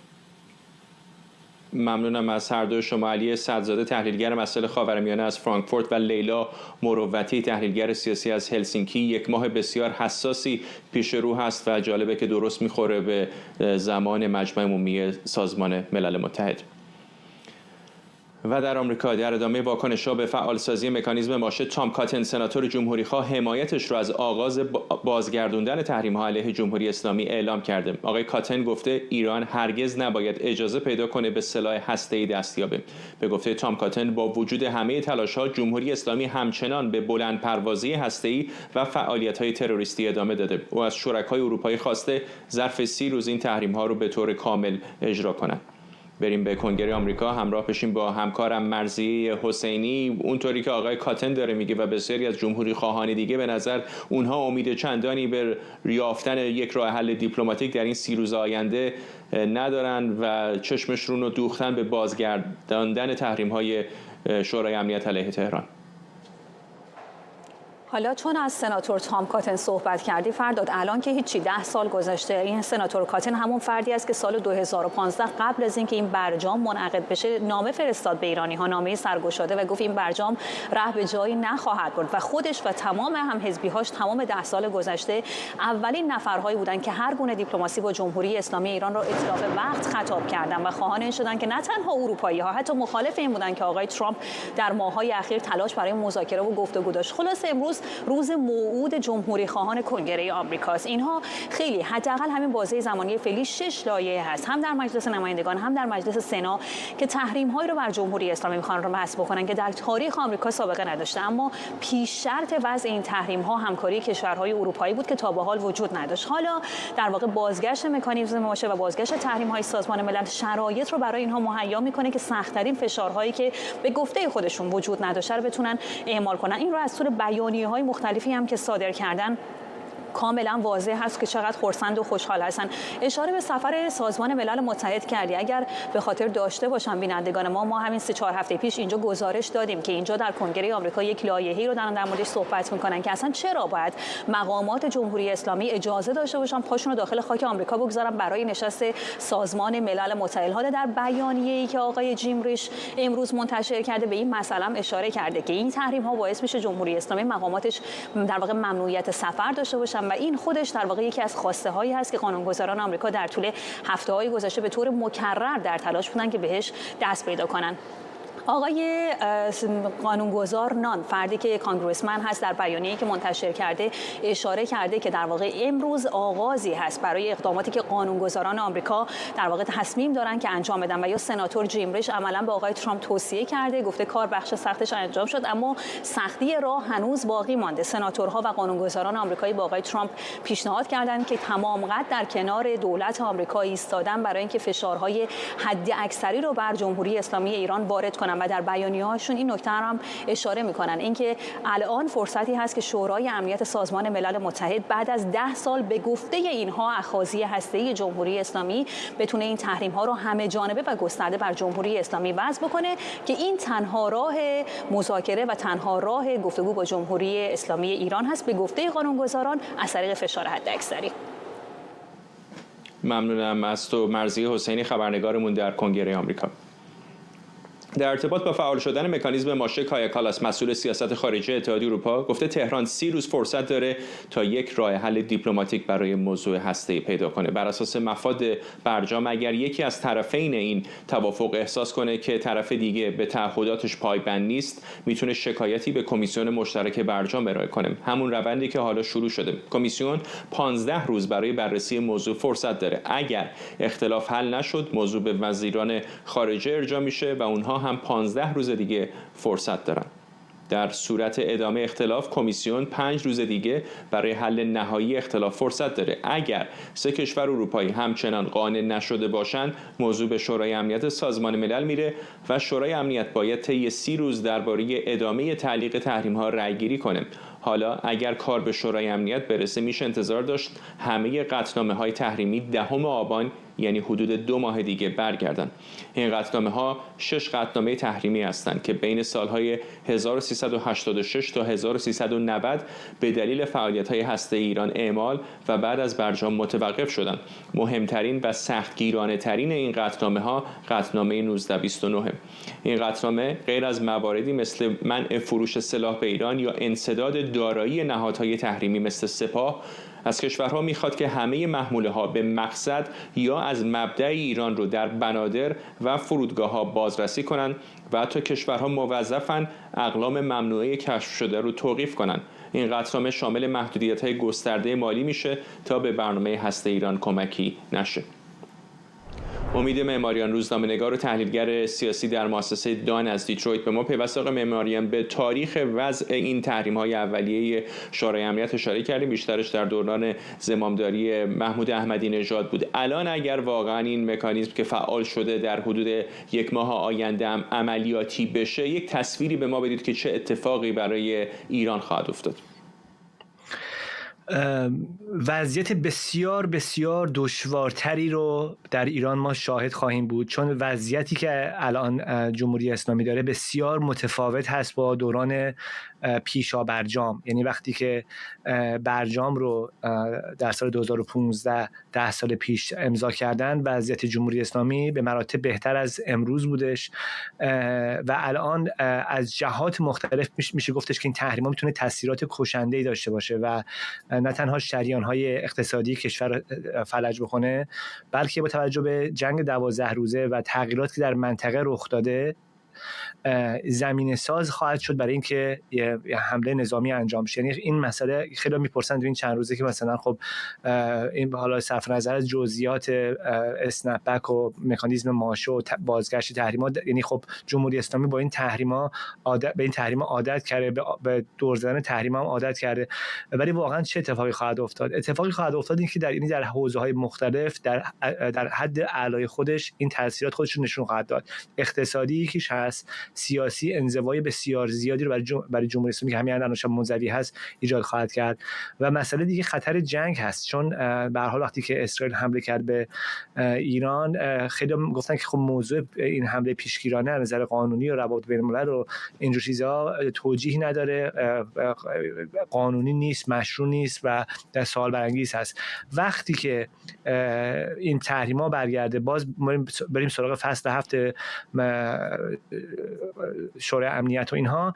A: ممنونم از هر دو شما. علی صدرزاده تحلیلگر مسائل خاورمیانه از فرانکفورت و لیلا مروتی تحلیلگر سیاسی از هلسینکی. یک ماه بسیار حساسی پیش رو هست و جالبه که درست میخوره به زمان مجمع عمومی سازمان ملل متحد. و در آمریکا در ادامه واکنش‌ها به فعالسازی مکانیزم ماشه، تام کاتن سناتور جمهوری‌خواه حمایتش رو از آغاز بازگردوندن تحریم‌ها علیه جمهوری اسلامی اعلام کرده. آقای کاتن گفته ایران هرگز نباید اجازه پیدا کنه به سلاح هسته‌ای دست یابه. به گفته تام کاتن با وجود همه تلاش‌ها جمهوری اسلامی همچنان به بلندپروازی هسته‌ای و فعالیت‌های تروریستی ادامه داده. او از شرکای اروپایی خواسته ظرف 30 روز این تحریم‌ها رو به طور کامل اجرا کنند. بریم به کنگره آمریکا، همراه بشیم با همکارم مرضیه حسینی. اونطوری که آقای کاتن داره میگه و بسیاری از جمهوری خواهان دیگه، به نظر اونها امید چندانی به یافتن یک راه حل دیپلماتیک در این 30 روز آینده ندارن و چشمشون رو دوختن به بازگرداندن تحریم‌های شورای امنیت علیه تهران.
J: حالا چون از سناتور تام کاتن صحبت کردی فرداد، الان که هیچی 10 سال گذشته، این سناتور کاتن همون فردی است که سال 2015 قبل از اینکه این برجام منعقد بشه نامه فرستاد به ایرانی‌ها، نامه سرگشاده، و گفت این برجام ره به جایی نخواهد برد و خودش و تمام هم حزبی‌هاش تمام 10 سال گذشته اولین نفرهایی بودن که هر گونه دیپلماسی با جمهوری اسلامی ایران را اتلاف وقت خطاب کردن و خواهان این شدن که نه تنها اروپایی‌ها حتی مخالف این بودن که آقای ترامپ در ماه‌های اخیر تلاش برای مذاکره و گفتگو داشت. خلاص امروز روز موعود جمهوری خواهان کنگره آمریکاست. اینها خیلی حداقل همین بازه زمانی فعلی 6 لایحه هست، هم در مجلس نمایندگان هم در مجلس سنا، که تحریم‌هایی رو بر جمهوری اسلامی می‌خوان رو بحث بکنن که در تاریخ آمریکا سابقه نداشته. اما پیش شرط وضع این تحریم‌ها همکاری کشورهای اروپایی بود که تا به حال وجود نداشت. حالا در واقع بازگشت مکانیزم ماشه و بازگشت تحریم‌های سازمان ملل شرایط رو برای اینها مهیا می‌کنه که سخت‌ترین فشارهایی که به گفته خودشون وجود نداشته رو بتونن اعمال کنن. این رو از طور بیانیه‌های مختلفی هم که صادر کردن کاملا واضح هست که چقدر خرسند و خوشحال هستن. اشاره به سفر سازمان ملل متحد کردی. اگر به خاطر داشته باشم بینندگان ما همین 3-4 هفته پیش اینجا گزارش دادیم که اینجا در کنگره آمریکا یک لایحه‌ای رو در موردش صحبت میکنن که اصلا چرا باید مقامات جمهوری اسلامی اجازه داشته باشن پاشون رو داخل خاک آمریکا بگذارن برای نشست سازمان ملل متحد. حالا در بیانیه‌ای که آقای جیم ریش امروز منتشر کرده به این مسئله اشاره کرده که این تحریم‌ها باعث میشه جمهوری اسلامی مقاماتش در واقع ممنوعیت سفر داشته باشن و این خودش در واقع یکی از خواسته‌هایی هست که قانونگذاران آمریکا در طول هفته‌های گذشته به طور مکرر در تلاش بودن که بهش دست پیدا کنن. آقای قانونگذار نان، فردی که کانگرسمن هست، در بیانیه‌ای که منتشر کرده اشاره کرده که در واقع امروز آغازی هست برای اقداماتی که قانونگذاران آمریکا در واقع تصمیم دارن که انجام بدن و یا سناتور جیم ریش عملاً به آقای ترامپ توصیه کرده، گفته کار بخش سختش انجام شد اما سختی راه هنوز باقی مانده. سناتورها و قانونگذاران آمریکایی با آقای ترامپ پیشنهاد کردند که تمام قد در کنار دولت آمریکا ایستادن برای اینکه فشارهای حد اکثری رو بر جمهوری اسلامی ایران وارد کنن و در بیانیه‌هاشون این نکته هم اشاره می‌کنن، اینکه الان فرصتی هست که شورای امنیت سازمان ملل متحد بعد از 10 سال به گفته اینها اخاذی هسته‌ای جمهوری اسلامی بتونه این تحریم‌ها رو همه جانبه و گسترده بر جمهوری اسلامی وضع بکنه که این تنها راه مذاکره و تنها راه گفتگو با جمهوری اسلامی ایران هست به گفته قانونگذاران از طریق فشار حداکثری.
A: ممنونم از تو مرضیه حسینی، خبرنگارمون در کنگره آمریکا. در ارتباط با فعال شدن مکانیزم ماشه، کایا کالاس، مسئول سیاست خارجی اتحادیه اروپا، گفته تهران 30 روز فرصت داره تا یک راه حل دیپلماتیک برای موضوع هسته‌ای پیدا کنه. بر اساس مفاد برجام اگر یکی از طرفین این توافق احساس کنه که طرف دیگه به تعهداتش پایبند نیست، میتونه شکایتی به کمیسیون مشترک برجام ارائه کنه. همون روندی که حالا شروع شده. کمیسیون 15 روز برای بررسی موضوع فرصت داره. اگر اختلاف حل نشد، موضوع به وزیران خارجه ارجاع میشه و اونها هم 15 روز دیگه فرصت دارن. در صورت ادامه اختلاف، کمیسیون 5 روز دیگه برای حل نهایی اختلاف فرصت داره. اگر 3 کشور اروپایی همچنان قانع نشده باشند، موضوع به شورای امنیت سازمان ملل میره و شورای امنیت باید طی 30 روز درباره ادامه تعلیق تحریم‌ها رأی‌گیری کنه. حالا اگر کار به شورای امنیت برسه، میشه انتظار داشت همه قطعنامه‌های تحریمی 10 آبان یعنی حدود 2 ماه دیگه برگردن. این قطعنامه‌ها 6 قطعنامه تحریمی هستند که بین سالهای 1386 تا 1390 به دلیل فعالیت‌های هسته‌ای ایران اعمال و بعد از برجام متوقف شدند. مهمترین و سختگیرانه‌ترین این قطعنامه‌ها قطعنامه 1929. این قطعنامه غیر از مواردی مثل منع فروش سلاح به ایران یا انسداد دارایی نهادهای تحریمی مثل سپاه از کشورها میخواد که همه محموله‌ها به مقصد یا از مبدأ ایران رو در بنادر و فرودگاه‌ها بازرسی کنند و حتی کشورها موظفن اقلام ممنوعه کشف شده رو توقیف کنند. این قطعنامه شامل محدودیت‌های گسترده مالی میشه تا به برنامه هسته ایران کمکی نشه. امید معماریان، روزنامه‌نگار و تحلیلگر سیاسی در مؤسسه دان از دیترویت، به ما پیوست. آقای معماریان، به تاریخ وضع این تحریم‌های اولیه شورای امنیت اشاره کردیم، بیشترش در دوران زمامداری محمود احمدی نژاد بود. الان اگر واقعا این مکانیزم که فعال شده در حدود 1 ماه آینده هم عملیاتی بشه، یک تصویری به ما بدید که چه اتفاقی برای ایران خواهد افتاد؟
K: وضعیت بسیار بسیار دشوارتری رو در ایران ما شاهد خواهیم بود، چون وضعیتی که الان جمهوری اسلامی داره بسیار متفاوت هست با دوران پیشا برجام. یعنی وقتی که برجام رو در سال 2015 10 سال پیش امضا کردن، وضعیت جمهوری اسلامی به مراتب بهتر از امروز بودش و الان از جهات مختلف میشه گفتش که این تحریم‌ها میتونه تاثیرات کشنده‌ای داشته باشه و نه تنها شریان‌های اقتصادی کشور فلج بکنه، بلکه با توجه به جنگ 12 روزه و تغییراتی که در منطقه رخ داده زمینه ساز خواهد شد برای اینکه یه حمله نظامی انجام شه. یعنی این مسئله خیلی میپرسن این چند روزه که مثلا خب این حالا صرف نظر از جزئیات اسنپ بک و مکانیزم ماشه و بازگشت تحریمات، یعنی خب جمهوری اسلامی با این تحریما عادت کرده، به دور زدن تحریما هم عادت کرده، ولی واقعا چه اتفاقی خواهد افتاد؟ اتفاقی خواهد افتاد این که در حوزه‌های مختلف در حد اعلای خودش این تاثیرات خودش رو نشون خواهد داد. اقتصادی که هست، سیاسی انزوای بسیار زیادی رو برای جمهوری اسلامی که همین الان منزوی هست ایجاد خواهد کرد. و مسئله دیگه خطر جنگ هست، چون به هر حال وقتی که اسرائیل حمله کرد به ایران، خیلی گفتن که خب موضوع این حمله پیشگیرانه از نظر قانونی و روابط بین الملل و اینجور چیزا توجیه نداره، قانونی نیست، مشروع نیست و در سوال برانگیز هست. وقتی که این تحریم‌ها برگرده، باز بریم سراغ فصل 7 شورای امنیت و اینها،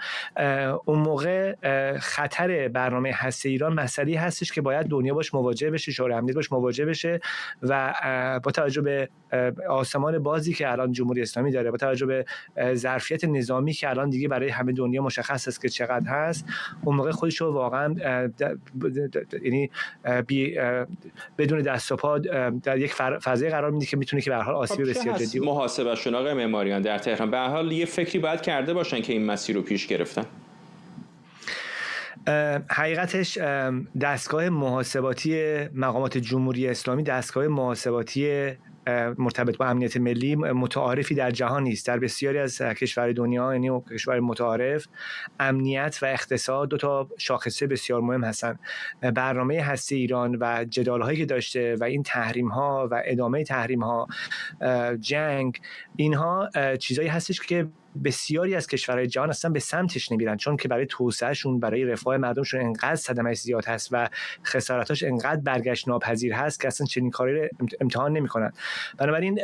K: اون موقع خطر برنامه هسته ایران مسئله هستش که باید دنیا باش مواجه بشه، شورای امنیت باش مواجه بشه و با توجه به آسمان بازی که الان جمهوری اسلامی داره، با توجه به ظرفیت نظامی که الان دیگه برای همه دنیا مشخص است که چقدر هست، اون موقع خودش رو واقعا یعنی بدون دست و پا در یک فضای قرار میده که میتونه که به هر حال آسیب بسیار جدی
A: محاسبهشون آقای معماریان در تهران به هر حال یه فکری باید کرده باشن که این مسیر رو پیش گرفتن.
K: حقیقتش دستگاه محاسباتی مقامات جمهوری اسلامی دستگاه محاسباتی مرتبط با امنیت ملی متعارفی در جهان نیست. در بسیاری از کشورهای دنیا، یعنی کشور متعارف، امنیت و اقتصاد دو تا شاخصه بسیار مهم هستند. برنامه هسته ایران و جدال‌هایی که داشته و این تحریم‌ها و ادامه تحریم‌ها، جنگ، اینها چیزایی هستش که بسیاری از کشورهای جهان اصلا به سمتش نمیرن، چون که برای توسعهشون، برای رفاه مردمشون انقدر صدمه زیاد هست و خسارتاش انقدر برگشت ناپذیر هست که اصلا چنین کاری رو امتحان نمیکنن. بنابراین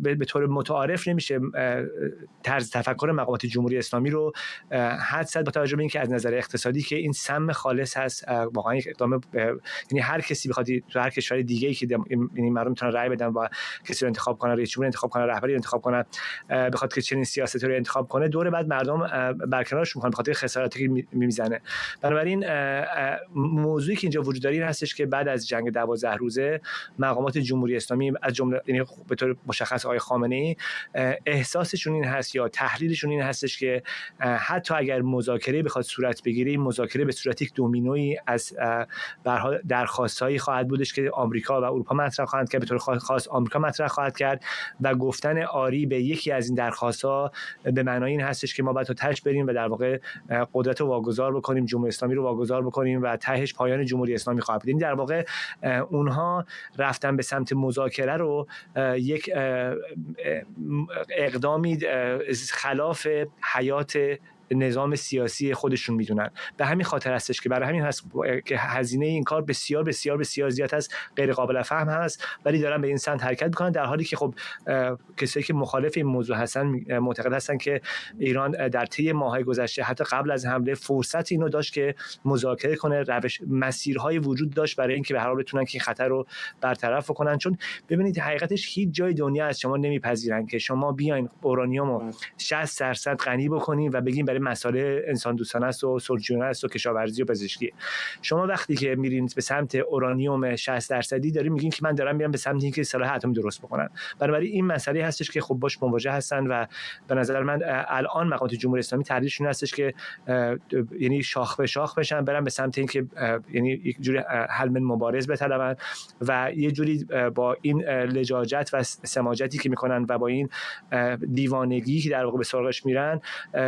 K: به طور متعارف نمیشه طرز تفکر مقامات جمهوری اسلامی رو حدس زد با توجه به اینکه از نظر اقتصادی که این سم خالص هست. واقعا یک اقدام، یعنی هر کسی بخواد تو هر کشور دیگه‌ای که یعنی مردم میتونن رأی بدن و کسی رو انتخاب کنن، رئیس جمهور انتخاب کنن، رهبری انتخاب کنن، بخواد که چنین سیاست رو انتخاب کنه، دور بعد مردم برکنارش میکنن به خاطر خساراتی که میزنه. بنابراین موضوعی که اینجا وجود داره این هستش که بعد از جنگ 12 روزه مقامات جمهوری اسلامی از جمله، یعنی به طور مشخص آقای خامنه‌ای، احساسشون این هست یا تحلیلشون این هستش که حتی اگر مذاکره بخواد صورت بگیره، این مذاکره به صورت یک دومینویی از به هر حال درخواستایی خواهد بودش که آمریکا و اروپا مطرح خواهند کرد، به طور خاص آمریکا مطرح خواهد کرد و گفتن آری به یکی از این درخواست‌ها به معنای این هستش که ما باید تا تهش بریم و در واقع قدرت رو واگذار بکنیم، جمهوری اسلامی رو واگذار بکنیم و تهش پایان جمهوری اسلامی خواهد بود. یعنی در واقع اونها رفتن به سمت مذاکره رو یک اقدامی خلاف حیات نظام سیاسی خودشون میدونن. به همین خاطر هستش که برای همین هست که هزینه این کار بسیار بسیار بسیار زیاد هست، غیر قابل فهم هست، ولی دارن به این سمت حرکت میکنن، در حالی که خب کسایی که مخالف این موضوع هستن معتقد هستن که ایران در طی ماه‌های گذشته حتی قبل از حمله فرصت اینو داشت که مذاکره کنه، مسیرهای وجود داشت برای اینکه به هر حال بتونن که این خطر رو برطرف کنن. چون ببینید حقیقتش هیچ جای دنیا از شما نمیپذیرن که شما بیاین اورانیومو 60% غنی بکنین و بگین برای مسائل انسان دوستانه است و صلح‌جویانه است و کشاورزی و پزشکی. شما وقتی که میرین به سمت اورانیوم 60% دارین میگین که من دارم میرم به سمت اینکه سلاح اتمی درست بکنم. بنابراین این مسئله هستش که خب باش مواجه هستن و به نظر من الان مقامات جمهوری اسلامی تحلیلشون هستش که یعنی شاخ به شاخ بشن، برن به سمت اینکه یعنی یک جوری حل من مبارز بطلبن و یه جوری با این لجاجت و سماجتی که میکنن و با این دیوانگی که در واقع به سراغش میرن،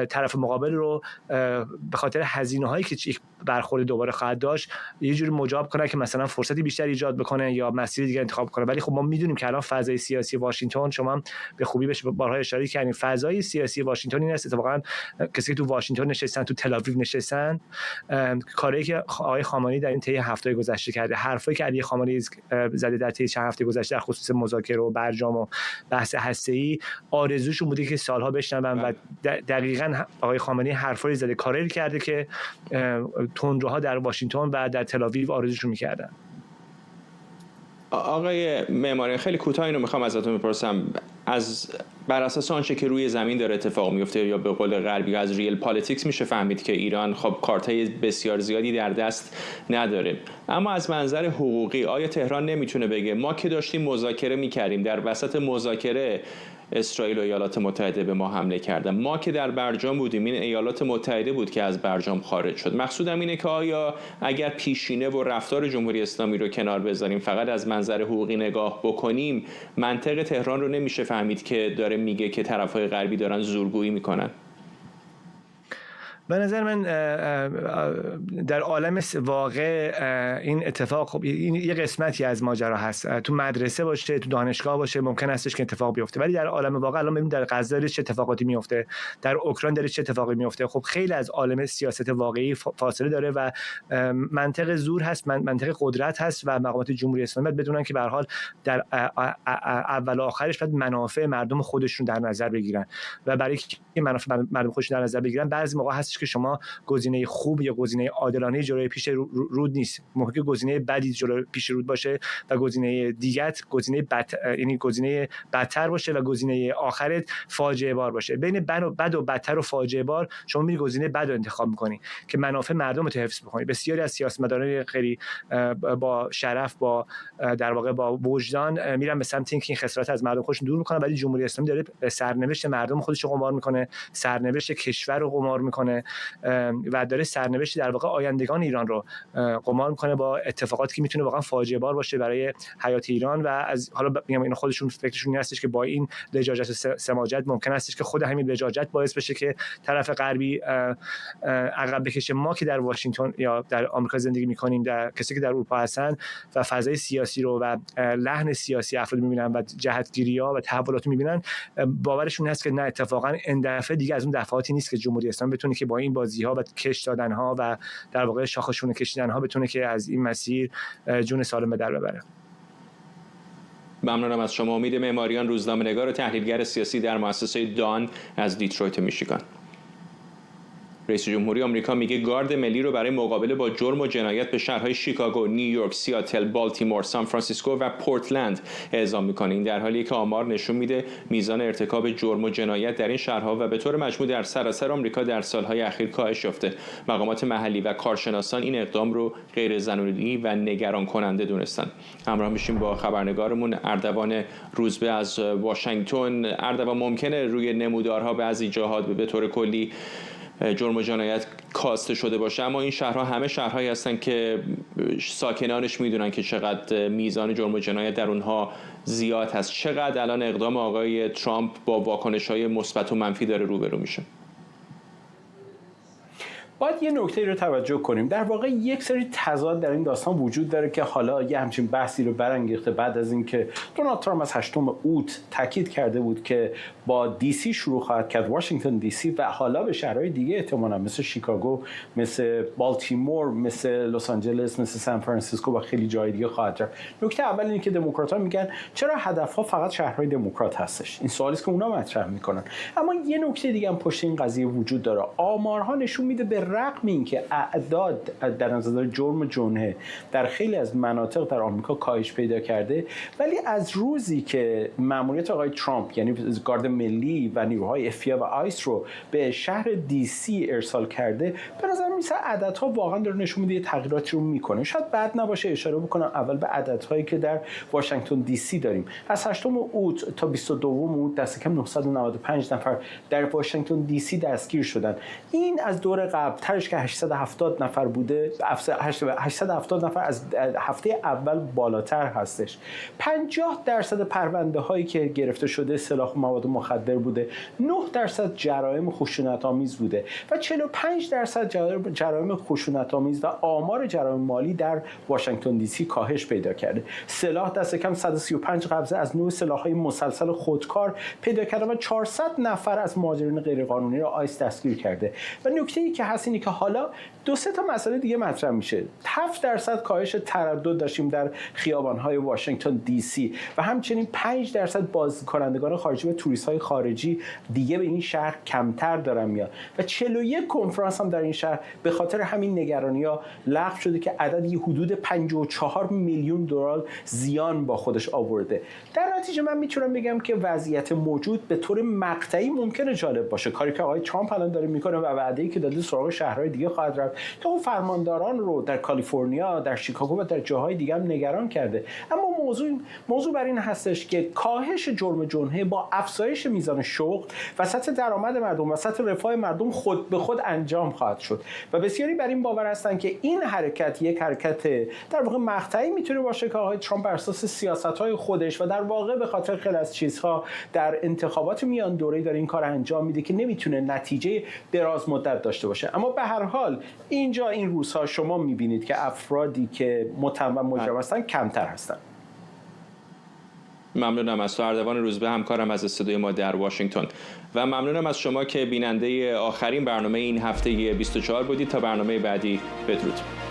K: طرف مقابل رو به خاطر هزینه‌هایی که یک برخورد دوباره خواهد داشت یه جوری مجاب کنه که مثلا فرصتی بیشتر ایجاد بکنه یا مسیر دیگه انتخاب کنه. ولی خب ما میدونیم که الان فضای سیاسی واشنگتن، شما به خوبی بهش بارها اشاره کردین، فضای سیاسی واشنگتن این است اتفاقا کسی که تو واشنگتن نشستن، تو تل آویو نشستن، کاری که آقای خامنه‌ای در این طی هفته گذشته کرده، حرفایی که علی خامنه‌ای زده در طی چند هفته گذشته در خصوص مذاکره و برجام و بحث هسته‌ای، آرزوشون بوده که سالها بشنون و دقیقاً آقای خامنه‌ای حرفایی زده، کاری کرده که تندروها در واشنگتن و در تل آویو آرزوشون می‌کردن.
A: آقای معماری خیلی کوتاه اینو میخوام ازتون بپرسم، بر اساس آنچه که روی زمین داره اتفاق میفته یا به قول غربی از ریل پالیتیکس میشه فهمید که ایران خب کارتای بسیار زیادی در دست نداره، اما از منظر حقوقی آیا تهران نمیتونه بگه ما که داشتیم مذاکره میکردیم، در وسط مذاکره اسرائیل و ایالات متحده به ما حمله کردن. ما که در برجام بودیم، این ایالات متحده بود که از برجام خارج شد. مقصودم اینه که آیا اگر پیشینه و رفتار جمهوری اسلامی رو کنار بذاریم، فقط از منظر حقوقی نگاه بکنیم، منطق تهران رو نمیشه فهمید که داره میگه که طرف‌های غربی دارن زورگویی میکنن؟
K: به نظر من در عالم واقع این اتفاق، خب این یه قسمتی از ماجرا هست. تو مدرسه باشه، تو دانشگاه باشه، ممکن هستش که اتفاق بیفته، ولی در عالم واقع الان ببینید در غزه داره چه اتفاقاتی میفته، در اوکراین داره چه اتفاقی میفته. خب خیلی از عالم سیاست واقعی فاصله داره و منطق زور هست، منطق قدرت هست و مقامات جمهوری اسلامی باید بدونن که به هر حال در اول و آخرش باید منافع مردم خودشون در نظر بگیرن و برای اینکه منافع مردم خودشون در نظر بگیرن بعضی موقع هستش که شما گزینه خوب یا گزینه عادلانه جلوی پیش رود نیست. ممکنه که گزینه بدی جلوی پیش رود باشه و گزینه دیگه گزینه بدتر باشه و گزینه آخرت فاجعه بار باشه. بین بد و بدتر و فاجعه بار شما میری گزینه بد رو انتخاب میکنی که منافع مردم رو حفظ بکنی. بسیاری از سیاستمداران خیلی با شرف، با در واقع با وجدان میرن به سمت اینکه این خسارات از مردم خودشون دور میکنن، ولی جمهوری اسلامی داره سرنوشت مردم خودش رو قمار میکنه، سرنوشت کشور رو قمار میکنه و داره سرنوشت در واقع آیندگان ایران رو قمار میکنه با اتفاقاتی که میتونه واقعا فاجعه بار باشه برای حیات ایران. و از حالا میگم اینا خودشون فکرشون این هستش که با این لجاجت و سماجت ممکن هستش که خود همین لجاجت باعث بشه که طرف غربی عقب بکشه. ما که در واشنگتن یا در آمریکا زندگی میکنیم، در کسی که در اروپا هستن و فضای سیاسی رو و لحن سیاسی افراد میبینن و جهتگیری‌ها و تحولات میبینن، باورشون هست که نه، اتفاقا این دفعه دیگه از اون دفعاتی نیست که جمهوری اسلامی بتونه که با این بازی‌ها و کش دادن‌ها و در واقع شاخشون کشیدن‌ها بتونه که از این مسیر جون سالم به در ببره.
A: ممنونم از شما. امید معماریان، روزنامه‌نگار و تحلیلگر سیاسی در مؤسسه دان از دیترویت میشیگان. رئیس جمهوری آمریکا میگه گارد ملی رو برای مقابله با جرم و جنایت به شهرهای شیکاگو، نیویورک، سیاتل، بالتیمور، سان فرانسیسکو و پورتلند اعزام میکنه. این در حالیه که آمار نشون میده میزان ارتکاب جرم و جنایت در این شهرها و به طور مجموع در سراسر آمریکا در سالهای اخیر کاهش یافته. مقامات محلی و کارشناسان این اقدام رو غیر قانونی و نگران کننده دونستن. همراه میشیم با خبرنگارمون اردوان روزبه از واشنگتن. اردوان، ممکنه روی نمودارها بعضی جاها به طور کلی جرم و جنایت کاسته شده باشه، اما این شهرها همه شهرهایی هستن که ساکنانش میدونن که چقدر میزان جرم و جنایت در اونها زیاد هست. چقدر الان اقدام آقای ترامپ با واکنش‌های مثبت و منفی داره روبرو میشه؟
L: باید یه نکته رو توجه کنیم. در واقع یک سری تضاد در این داستان وجود داره که حالا یه همچین بحثی رو برانگیخته بعد از اینکه دونالد ترامپ از 8 اوت تاکید کرده بود که با دی سی شروع خواهد کرد، واشنگتن دی سی، و حالا به شهرهای دیگه احتمالاً مثل شیکاگو، مثل بالتیمور، مثل لس آنجلس، مثل سان فرانسیسکو و خیلی جای دیگه خواهد رفت. نکته اول اینه که دموکرات‌ها میگن چرا هدفها فقط شهرهای دموکرات هستش؟ این سوالی است که اونا مطرح میکنن. اما یه نکته دیگه هم پشت این قضیه وجود داره. آمارها نشون میده به رغم اینکه اعداد در نظر جرم و جنحه در خیلی از مناطق در آمریکا کاهش پیدا کرده، ولی از روزی که مأموریت آقای ترامپ، یعنی گارد ملی و نیروهای FBI و آیس رو به شهر دی سی ارسال کرده، به نظر میاد عددها واقعا داره نشون میده تغییراتی رو میکنه. شاید بد نباشه اشاره بکنم اول به عددهایی که در واشنگتن دی سی داریم. از 8 اوت تا 22 اوت دست کم 995 نفر در واشنگتن دی سی دستگیر شدن. این از دور قبل ترش که 870 نفر بوده، 870 نفر از هفته اول بالاتر هستش. 50% پرونده هایی که گرفته شده سلاح و مواد مخدر بوده، 9% جرایم خشونت‌آمیز بوده و 45% جرایم خشونت‌آمیز و آمار جرایم مالی در واشنگتن دی سی کاهش پیدا کرده. سلاح دست کم 135 قبضه از نوع سلاح‌های مسلسل خودکار پیدا کرده و 400 نفر از مهاجرین غیرقانونی را آیس دستگیر کرده. و نکته‌ای که هست اینه که حالا 2-3 تا مسئله دیگه مطرح میشه. 7% کاهش تردد داشتیم در خیابان‌های واشنگتن دی سی و همچنین 5% بازدیدکنندگان خارجی و توریست‌های خارجی دیگه به این شهر کمتر دارن میاد و 41 کنفرانس هم در این شهر به خاطر همین نگرانی‌ها لغو شده که عددی حدود 54 میلیون دلار زیان با خودش آورده. در نتیجه من میتونم بگم که وضعیت موجود به طور مقطعی ممکنه جالب باشه. کاری که آقای ترامپ الان داره میکنه و وعده‌ای که داده سراغ شهرهای دیگه خواهد رفت که اون فرمانداران رو در کالیفرنیا، در شیکاگو و در جاهای دیگه هم نگران کرده. اما موضوع بر این هستش که کاهش جرم جنحه با افزایش میزان شغل و سطح درآمد مردم و سطح رفاه مردم خود به خود انجام خواهد شد و بسیاری بر این باور هستند که این حرکت یک حرکت در واقع مقطعی میتونه باشه که آقای ترامپ بر اساس سیاست‌های خودش و در واقع به خاطر خیلی از چیزها در انتخابات میان دوره‌ای داره این کار انجام میده که نمیتونه نتیجه دراز مدت داشته باشه. اما به هر حال اینجا این روزها شما میبینید که افرادی که متهم و مجرم هستن کمتر هستن.
A: ممنونم از تو اردوان روزبه، همکارم از استودیوی ما در واشنگتن، و ممنونم از شما که بیننده آخرین برنامه این هفته 24 بودید. تا برنامه بعدی، بدرود.